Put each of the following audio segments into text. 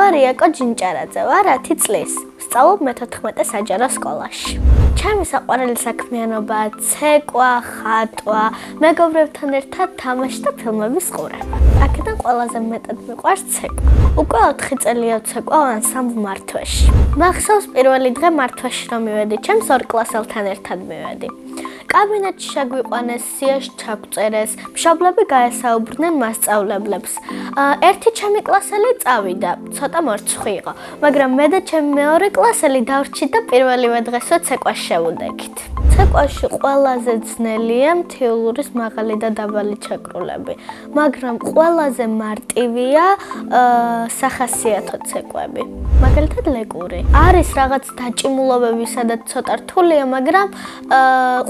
ვარ იაკო ჯინჭარაძე, ვარ 10 წლის. ვსწავლობ მე-14 საჯარო სკოლაში. ჩემი საყვარელი საქმიანობაა ცეკვა, ხატვა, მეგობრებთან ერთად თამაში და ფილმების ყურება. აქედან ყველაზე მეტად მიყვარს ცეკვა. უკვე 4 წელია ვცეკვავ ანსამბლ მართვაში. მახსოვს პირველი დღე მართვაში რომ მივედი, ჩემს 2 კლასელთან ერთად მივედი. კაბინეტში შეგვიყვანეს, სიაში ჩაგვწერეს, მშობლები გაესაუბრნენ მასწავლებლებს. ერთი ჩემი კლასელი წავიდა, ცოტა მორცხვი იყო, მაგრამ მე და ჩემი მეორე კლასელი დავრჩით და პირველივე დღესვე ცეკვას შევუდექით. ცეკვაში ყველაზე ძნელია მთიულურის მაღალი და დაბალი ჩაკრულები, მაგრამ ყველაზე მარტივია სახასიათო ცეკვები. მაგალითად ლეკური. არის რაღაც დაჭიმულობები, სადაც ცოტა რთულია, მაგრამ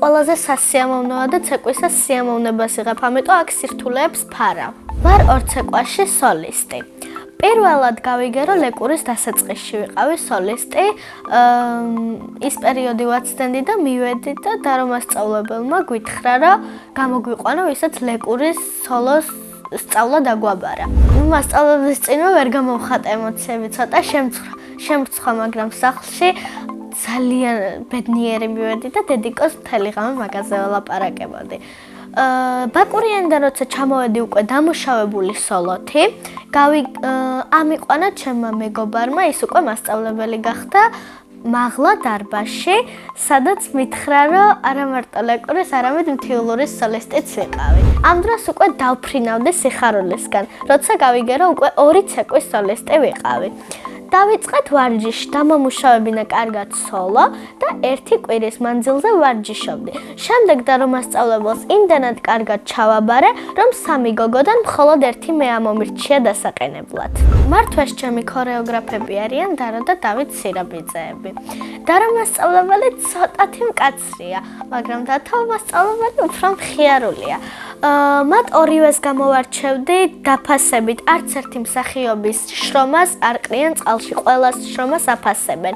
ყველაზე სასიამოვნოა და ცეკვისას სიამოვნებას იღებ, ამიტომ აქ სირთულეებს ფარავ. ვარ 2 ცეკვაში სოლისტი. პირველად გავიგერო ლეკურის დასაწყისში ვიყავი სოლისტი. ის პერიოდი ვაცდენდი და მივედი და დარომასწავლებელმა გვითხრა, რომ გამოგვიყვანო, ვისაც ლეკურის სოლოს სწავლა დაგვაბარა. მასწავლებლის წინვე ვერ გამოვხატე ემოციები, ცოტა შემრცხვა, მაგრამ სახლში ძალიან ბედნიერი მივედი და დედიკოს მთელი ღამე მაგაზე ველაპარაკებოდი. ბაკურიანიდან როცა ჩამოვედი უკვე დამუშავებული სოლოთი, ამიყვანა ჩემმა მეგობარმა, ის უკვე მასწავლებელი გახდა მაღლა დარბაზში, სადაც მითხრა, რომ არა მარტო ლეკურის, არამედ მთიულურის სოლისტიც ვიყავი. ამ დროს უკვე დავფრინავდი სიხარულისგან, როცა გავიგერო უკვე 2 ცეკვის სოლისტი ვიყავი. დავიწყეთ ვარჯიში, დამომუშავებინა კარგად სოლო და 1 კვირის მანძილზე ვარჯიშობდი. შემდეგ დარომასწავლებელს იმდენად კარგად ჩავაბარე, რომ 3 გოგოდან მხოლოდ 1 მე ამომირჩია დასაყენებლად. მართვაში ჩემი ქორეოგრაფები არიან დარო და დავით სირაბიძეები. დარომასწავლებელი ცოტათი მკაცრია, მაგრამ დათომასწავლებელი უფრო მხიარულია. მათ ორივეს გამოვარჩევდი დაფასებით, არც ერთი მსახიობის შრომას არ ყრიან წყალში, ყველას შრომას აფასებენ.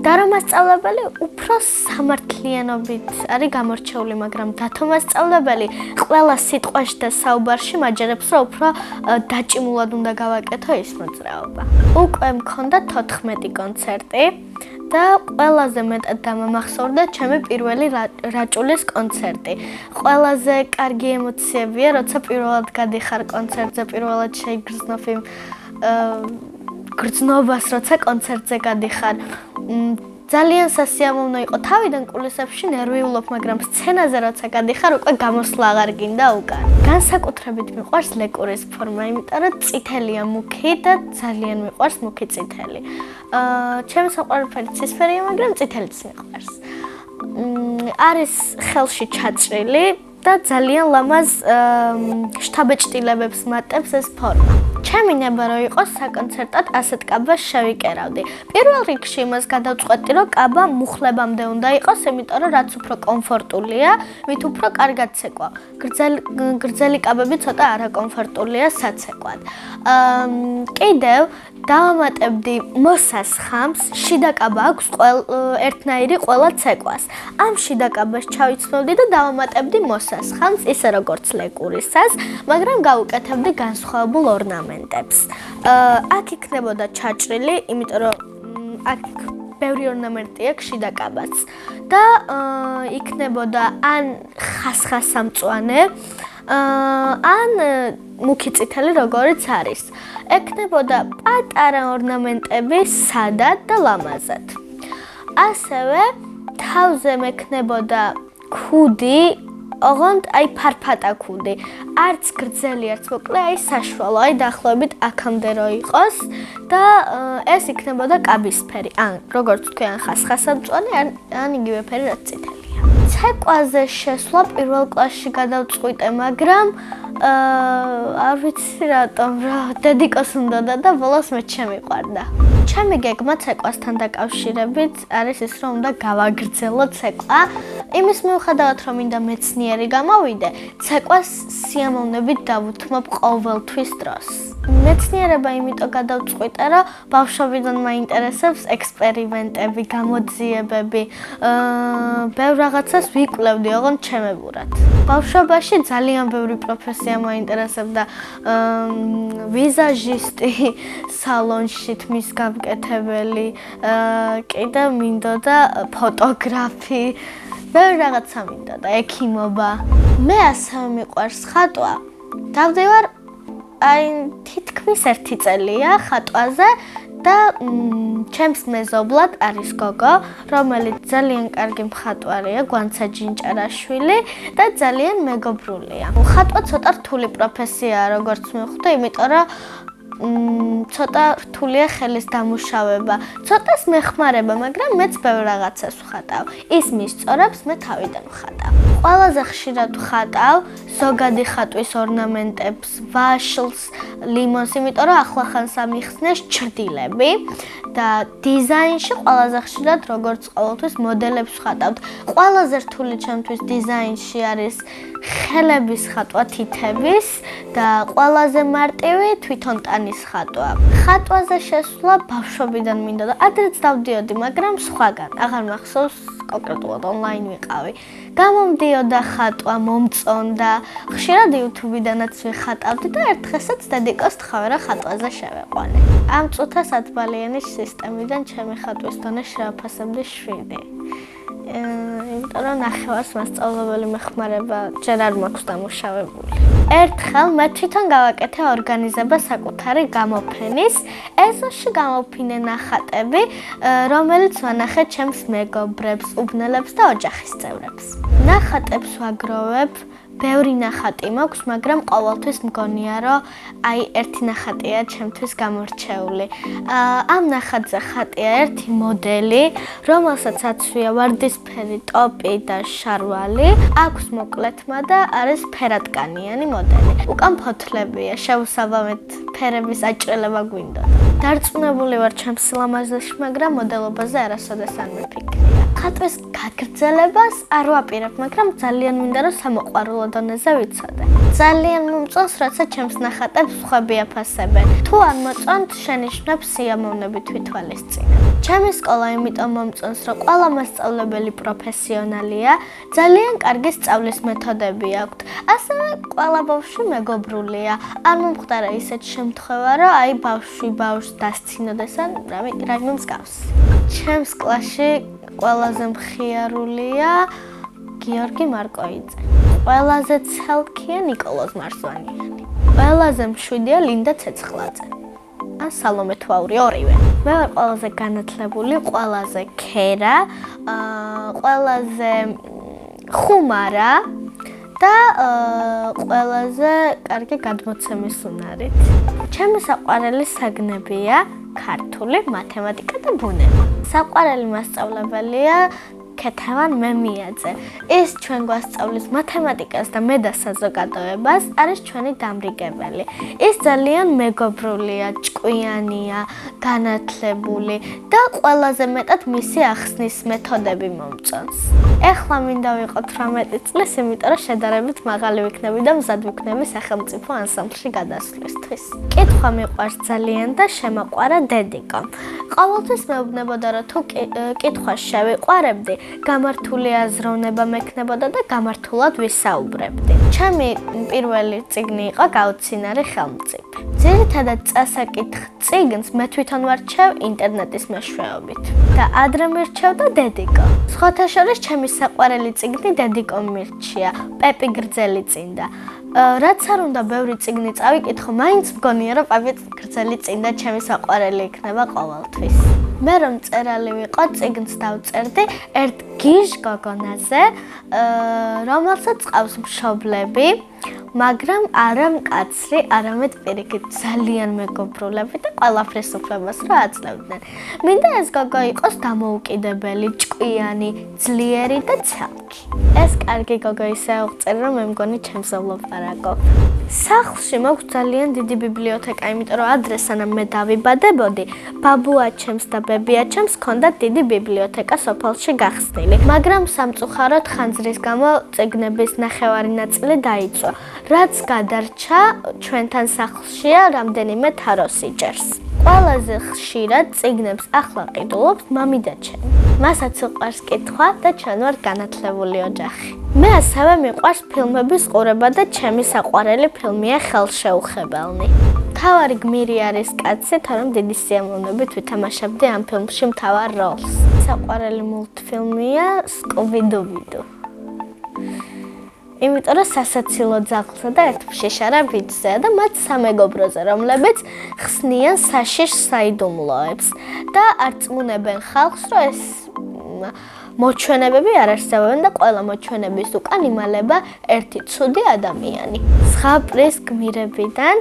დარომასწავლებელი უფრო სამართლიანობით არის გამორჩეული, მაგრამ დათომასწავლებელი ყველა სიტყვაში და საუბარში მაჯერებს, რომ უფრო დაჭიმულად უნდა გავაკეთო ის მოძრაობა. უკვე მქონდა 14 კონცერტი და ყველაზე მეტად დამამახსოვრდა ჩემი პირველი რაჭულის კონცერტი. ყველაზე კარგი ემოციებია, როცა პირველად გადიხარ კონცერტზე, პირველად შეიგრძნობ იმ გრძნობას, როცა კონცერტზე გადიხარ. ძალიან სასიამოვნო იყო. თავიდან კულისებში ნერვიულობ, მაგრამ სცენაზე როცა გადიხარ, უკვე გამოსვლა აღარ გინდა უკან. განსაკუთრებით მიყვარს ლეკურის ფორმა, იმიტომ რომ წითელია მუქი და ძალიან მიყვარს მუქი წითელი. ჩემი საყვარელი ფერი ცისფერია, მაგრამ წითელიც მიყვარს. არის ხელში ჩაჭრილი და ძალიან ლამაზ შთაბეჭდილებებს მატებს ეს ფორმა. ჩემი ნება რო იყოს საკონცერტად ასეთ კაბას შევიკერავდი. პირველ რიგში იმას გადავწყვეტი, რომ კაბა მუხლებამდე უნდა იყოს, იმიტომ რომ რაც უფრო კომფორტულია, მით უფრო კარგად ცეკვა. გრძელი კაბები ცოტა არაკომფორტულია საცეკვად. კიდევ დავამატებდი მოსას ხამს, შიდა კაბა აქვს ერთნაირი ყველა ცეკვას. ამ შიდა კაბას ჩავიცნობდი და დავამატებდი მოსას ხამს, ისე როგორც ლეკურისას, მაგრამ გავუკეთებდი განსხვავებულ ორნამენტებს. აქ იქნებოდა ჩაჭრილი, იმიტომ რომ აქ ბევრი ორნამენტი აქვს შიდა კაბაც და იქნებოდა ან ხასხასამწვანე, ან მუქი წითელი როგორიც არის. ექნებოდა პატარა ორნამენტები სადად და ლამაზად. ასევე თავზე მექნებოდა ქუდი, ოღონდ აი ფარფატა ქუდი. არც გრძელი, არც მოკლე, აი საშუალო, აი დაახლოებით აქამდე რო იყოს და ეს იქნებოდა კაბისფერი. ან როგორც თქვი, ან ხასხასამწვანე, ან იგივე ფერი, რაც წითელია. ცეკვაზე შესვლა პირველ კლასში გადავწყვიტე, მაგრამ არ ვიცი რატომ, დედიკოს უნდოდა და ბოლოს მე შემიყვარდა. ჩემი გეგმა ცეკვასთან დაკავშირებით არის ის, რომ უნდა გავაგრძელო ცეკვა. იმის მიუხედავად, რომ მინდა მეცნიერი გამოვიდე, ცეკვას სიამოვნებით დავუთმობ ყოველთვის დროს. მეცნიერება იმიტომ გადავწყვიტე, რომ ბავშვობიდან მაინტერესებს ექსპერიმენტები, გამოძიებები, ბევრ რაღაცას ვიკვლევდი, ოღონდ ჩემებურად. ბავშვობაში ძალიან ბევრი პროფესია მაინტერესებდა, ვიზაჟისტი, სალონში თმის გამკეთებელი, კიდევ მინდოდა ფოტოგრაფი, ბევრი რაღაცა მინდოდა, ექიმობა. მე ასევე მიყვარს ხატვა. დავდივარ თითქმის 1 წელია ხატვაზე და ჩემს მეზობლად არის გოგო, რომელიც ძალიან კარგი მხატვარია, გვანცა ჯინჭარაშვილი და ძალიან მეგობრულია. ხატვა ცოტა რთული პროფესიაა, როგორც მივხვდი, იმიტომ რომ ცოტა რთულია ხელის დამუშავება, ცოტას მეხმარება, მაგრამ მეც ბევრ რაღაცას ვხატავ. ის მისწორებს, მე თავიდან ვხატავ. ყველაზე ხშირად ვხატავ ზოგადი ხატვის ორნამენტებს, ვაშლს, ლიმონს, იმიტომ რომ ახლახანს ამიხსნეს ჩრდილები და დიზაინში ყველაზე ხშირად როგორც ყოველთვის მოდელებს ვხატავთ. ყველაზე რთული ჩემთვის დიზაინში არის ხელების ხატვა თითების და ყველაზე მარტივი თვითონ ტანის ხატვა. ხატვაზე შესვლა ბავშვობიდან მინდოდა, ადრეც დავდიოდი, მაგრამ სხვაგან, აღარ მახსოვს კონკრეტულად ონლაინ ვიყავი. გამომდიოდა ხატვა, მომწონდა, ხშირად YouTube-დანაც ვიხატავდი და ერთ დღესაც დედიკოს თქვა, რომ ხატვაზე შევეყვანე. ამ წუთას 10 ბალიანის სისტემიდან ჩემი ხატვის დონე შეაფასებდი 7. იმიტომ რომ ნახევარს მასწავლებელი მეხმარება ჯერ არ მაქვს დამუშავებული. ერთხელ მე თვითონ გავაკეთე ორგანიზება საკუთარი გამოფენის, ეზოში გამოფინე ნახატები, რომელიც ვანახე ჩემს მეგობრებს, უბნელებს და ოჯახის წევრებს. ნახატებს ვაგროვებ, ბევრი ნახატი მაქვს, მაგრამ ყოველთვის მგონია, რომ ერთი ნახატია ჩემთვის გამორჩეული. ამ ნახატზე ხატია ერთი მოდელი, რომელსაც აცვია ვარდისფერი ტოპი და შარვალი, აქვს მოკლეთმა და არის ფერადკანიანი მოდელი. უკან ფოთლებია, შეუსაბამეთ ფერების აჭრილება გვინდოდა. დარწმუნებული ვარ ჩემს სილამაზეში, მაგრამ მოდელობაზე არასოდეს არ მიფიქრია. ხატვის გაგრძელებას არ ვაპირებ, მაგრამ ძალიან მინდა რომ სამოყვარულო დონეზე ვიცოდე. ძალიან მომწონს, როცა ჩემს ნახატებს სხვები აფასებენ. თუ არ მოწონთ, შენიშნებს სიამოვნებით ვითვალისწინებ. ჩემი სკოლა იმიტომ მომწონს, რომ ყველა მასწავლებელი პროფესიონალია, ძალიან კარგი სწავლის მეთოდები აქვთ. ასევე ყველა ბავშვი მეგობრულია. არ მომხდარა ისეთ შემთხვევა, რომ ბავშვი ბავშვს დასცინოდეს ან რაიმე მსგავს. ჩემს კლასში ყველაზე მხიარულია გიორგი მარკოიძე. ყველაზე ცელქია ნიკოლოზ მარზვანიანი. ყველაზე მშვიდია ლინდა ცეცხლაძე. ან სალომე თვაური ორივე. მე ვარ ყველაზე განათლებული, ყველაზე ქერა, ყველაზე ხუმარა და ყველაზე კარგი გადმოცემის უნარით. ჩემი საყვარელი საგნებია ქართული, მათემატიკა და ბუნება. საყვარელი მასწავლებელია ქეთევან მემიაძე. ის ჩვენ გვასწავლის მათემატიკას და მე და საზოგადოებას, არის ჩვენი დამრიგებელი. ის ძალიან მეგობრულია, ჭკვიანია, განათლებული და ყველაზე მეტად მისი ახსნის მეთოდები მომწონს. ეხლა მინდა ვიყოთ 18 წლის, იმიტომ რომ შედარებით მაღალი ვიქნები და მზად ვიქნები სახელმწიფო ანსამბლში გადასვლისთვის. კითხვა მიყვარს ძალიან და შემოყვარა დედიკო. ყოველთვის მეუბნებოდა, რომ თუ კითხვას შევიყვარებდი, გამართული აზროვნება მექნებოდა და გამართულად ვისაუბრებდი. ჩემი პირველი წიგნი იყო გაუცინარი ხელმწიფე. ძირითადად წასაკითხ წიგნს მე თვითონ ვარჩევ ინტერნეტის მეშვეობით და ადრე მირჩევდა დედიკო. სხვათა შორის ჩემი საყვარელი წიგნი დედიკო მირჩია, პეპი გრძელიწინდა. რაც არ უნდა ბევრი წიგნი წავიკითხო, მაინც მგონია რომ პეპი გრძელიწინდა ჩემი საყვარელი იქნება ყოველთვის. მე რომ მწერალი ვიყო, წიგნს დავწერდი ერთ გიჟ გოგონაზე, რომელსაც ყავს მშობლები, მაგრამ არა მკაცრი, არამედ პირიქით ძალიან მეგობრულები და ყველაფრის უფლებას რა აძლევდნენ. მინდა ეს გოგო იყოს დამოუკიდებელი, ჭკვიანი, ძლიერი და ცალკი. ეს კარგი გოგო ისე აღწერ, რომ მე მგონი ჩემს ვლაპარაკობ. სახლში მაქვს ძალიან დიდი ბიბლიოთეკა, იმიტომ რომ ადრე სანამ მე დავიბადებოდი, ბაბუაჩემს და ბებიაჩემს ჰქონდათ დიდი ბიბლიოთეკა სოფელში გახსნილი, მაგრამ სამწუხაროდ ხანძრის გამო წიგნების ნახევარი ნაწილი დაიწვა. რაც გადარჩა ჩვენთან სახლშია რამდენიმე თაროსიჯერს. ყველაზე ხშირად წიგნებს ახლა ყიდულობს მამი და ჩემი. მასაც უყვარს კითხვა და ჩვენ ვართ განათლებული ოჯახი. მე ასევე მიყვარს ფილმების ყურება და ჩემი საყვარელი ფილმია ხელშეუხებელნი. მთავარი გმირი არის კაცი, თორემ დიდი სიამოვნებით ვითამაშებდი ამ ფილმში მთავარ როლს. საყვარელი მულტფილმია სკუბიდუბიდუ. იმიტომ რომ სასაცილო ძაღლსა და ერთ მშიშარა ბიჭზეა და მათ სამეგობროზე, რომლებიც ხსნიან საშიშ საიდუმლოებს და არწმუნებენ ხალხს, რომ ეს მოჩვენებები არ არსებობენ და ყველა მოჩვენების უკან იმალება ერთი ცუდი ადამიანი. ზღაპრის გმირებიდან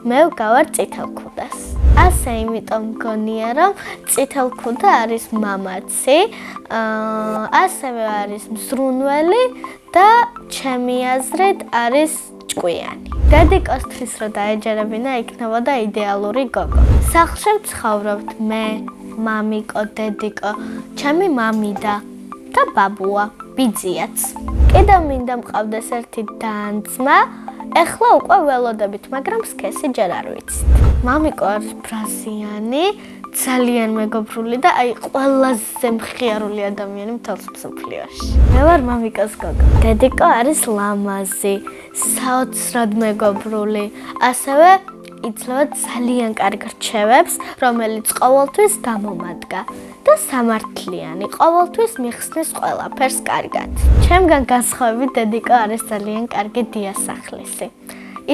მე ვგავარ წითელქუდას. ასე იმიტომ მგონია, რომ წითელქუდა არის მამაცი, ასევე არის მზრუნველი და ჩემი აზრით არის ჭკვიანი. დედიკოსთვის რო დაეჯერებინა, იქნებოდა იდეალური გოგო. სახლში ვცხოვრობთ მე, მამიკო, დედიკო, ჩემი მამი და ბაბუა, ბიძიაც. კიდევ მინდა მყავდეს ერთი დანძმა, ეხლა უკვე ველოდებით, მაგრამ სქესი ჯერ არ ვიცით. მამიკო არის ბრაზიანი, ძალიან მეგობრული და ყველაზე მხიარული ადამიანი მთელს მსოფლიოში. მე ვარ მამიკოს გოგო. დედიკო არის ლამაზი, საოცრად მეგობრული, ასევე იძლევა ძალიან კარგ რჩევებს, რომელიც ყოველთვის გამომადგა და სამართლიანი, ყოველთვის მიხსნის ყველაფერს კარგად. ჩემგან განსხვავებით დედიკო არის ძალიან კარგი დიასახლისი.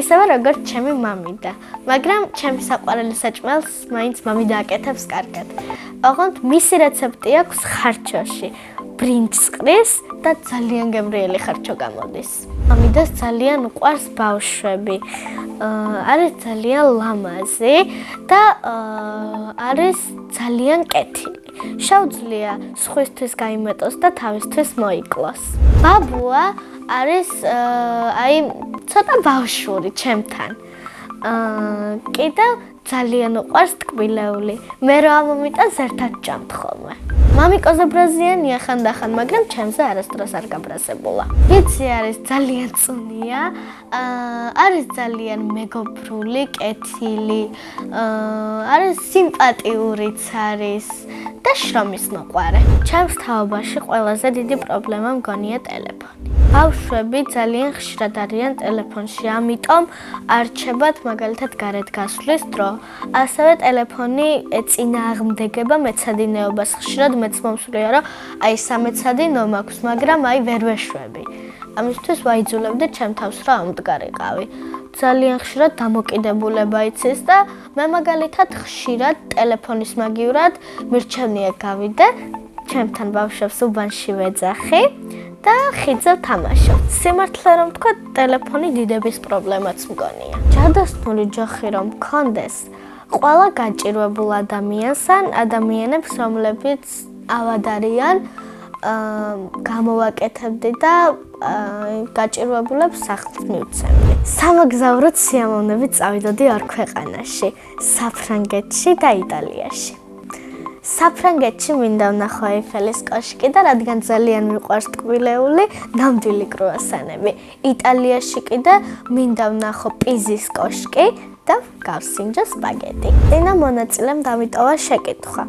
ისევე როგორც ჩემი მამი და, მაგრამ ჩემი საყვარელი საჭმელს მაინც მამი დააკეთებს კარგად. ოღონდ მისი რეცეპტი აქვს ხარჩოში. ბრინჯს ყრის და ძალიან გემრიელი ხარჩო გამოდის. მამიდას ძალიან უყვარს ბავშვები. არის ძალიან ლამაზი და არის ძალიან კეთილი. შეუძლია სხვისთვის გაიმეტოს და თავისთვის მოიკლოს. ბაბუა არის ცოტა ბავშვური ჩემთან. კიდევ ძალიან უყვარს ტკბილეული. მე რო ამომიტანს ერთად ჭამთ ხოლმე. მამიკოზე ბრაზიანია ხანდახან, მაგრამ ჩემზე არასდროს არ გაბრაზებულა. ვიცი არის ძალიან წუნია, არის ძალიან მეგობრული, კეთილი, არის სიმპათიურიც არის და შრომის მოყვარე. ჩემს თაობაში ყველაზე დიდი პრობლემა მგონია ტელეფონი. ბავშვები ძალიან ხშირად არიან ტელეფონში, ამიტომ არჩებათ მაგალითად გარეთ გასვლის დრო. ასევე ტელეფონი ეწინააღმდეგება მეცადინეობას. ხშირად მეც მომსვლია, რომ სამეცადინო მაქვს, მაგრამ ვერ ვეშვები. ამისთვის ვაიძულებდი ჩემ თავს რა ამდგარიყავი. ძალიან ხშირად დამოკიდებულება იცის და მე მაგალითად ხშირად ტელეფონის მაგივრად მირჩევნია გავიდე, ჩემთან ბავშვებს უბანში ვეძახი და ხიდზე ვთამაშობ. სიმართლე რომ ვთქვა, ტელეფონი დიდების პრობლემაც მგონია. ჯადოსნური ჯოხი რომ მქონდეს, ყველა გაჭირვებულ ადამიანს ან ადამიანებს, რომლებიც ავად არიან, გამოვაკეთებდი და გაჭირვებულებს სახლს მივცემდი. სამოგზაუროდ სიამოვნებით წავიდოდი ორ ქვეყანაში, საფრანგეთში და იტალიაში. საფრანგეთში მინდა ვნახო ეიფელის კოშკი და რადგან ძალიან მიყვარს ტკბილეული, ნამდვილი კრუასანები. იტალიაში კიდე მინდა ვნახო პიზის კოშკი და გავსინჯო სპაგეტი. წინა მონაწილემ დამიტოვა შეკითხვა.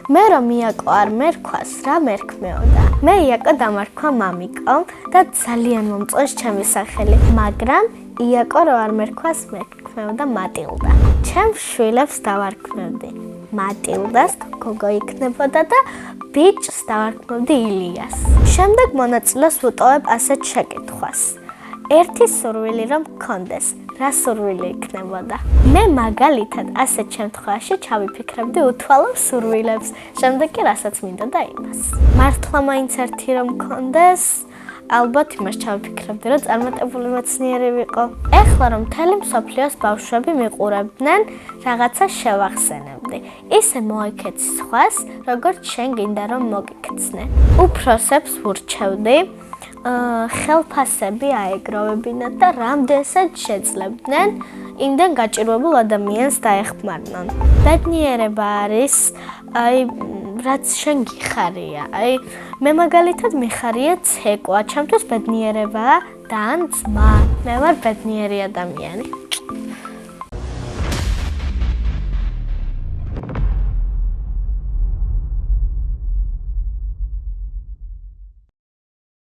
მე რომ იაკო არ მერქვას, რა მერქმეოდა? მე იაკო დამარქვა მამიკომ და ძალიან მომწონს ჩემი სახელი, მაგრამ იაკო რო არ მერქვას, მერქმეოდა მატილდა. ჩემს შვილებს დავარქმევდი. მატილდას გოგო იქნებოდა და ბიჭს დავარქმევდი ილიას. შემდეგ მონაწილეს ვუტოვებ ასეთ შეკითხვას. ერთი სურვილი რომ მქონდეს, რა სურვილი იქნებოდა? მე მაგალითად ასეთ შემთხვევაში ჩავიფიქრებდი უთვალო სურვილებს, შემდეგ კი რასაც მინდოდა იმას. მართლა მაინც ერთი რომ მქონდეს, ალბათ იმას ჩავიფიქრებდი, რომ წარმატებული მეცნიერი ვიყო. ეხლა რომ მთელი მსოფლიოს ბავშვები მიყურებდნენ, რაღაცა შევახსენებდი. ისე მოიქეც სხვას, როგორც შენ გინდა რომ მოგიქცნენ. უფროსებს ვურჩევდი, ხელფასები აეგროვებინათ და რამდენსაც შეძლებდნენ, იმდენ გაჭირვებულ ადამიანს დაეხმარნონ. ბედნიერება არის, რაც შენ გიხარია. მე მაგალითად მიხარია ცეკვა, ჩემთვის ბედნიერებაა და ან ძმა. მე ვარ ბედნიერი ადამიანი.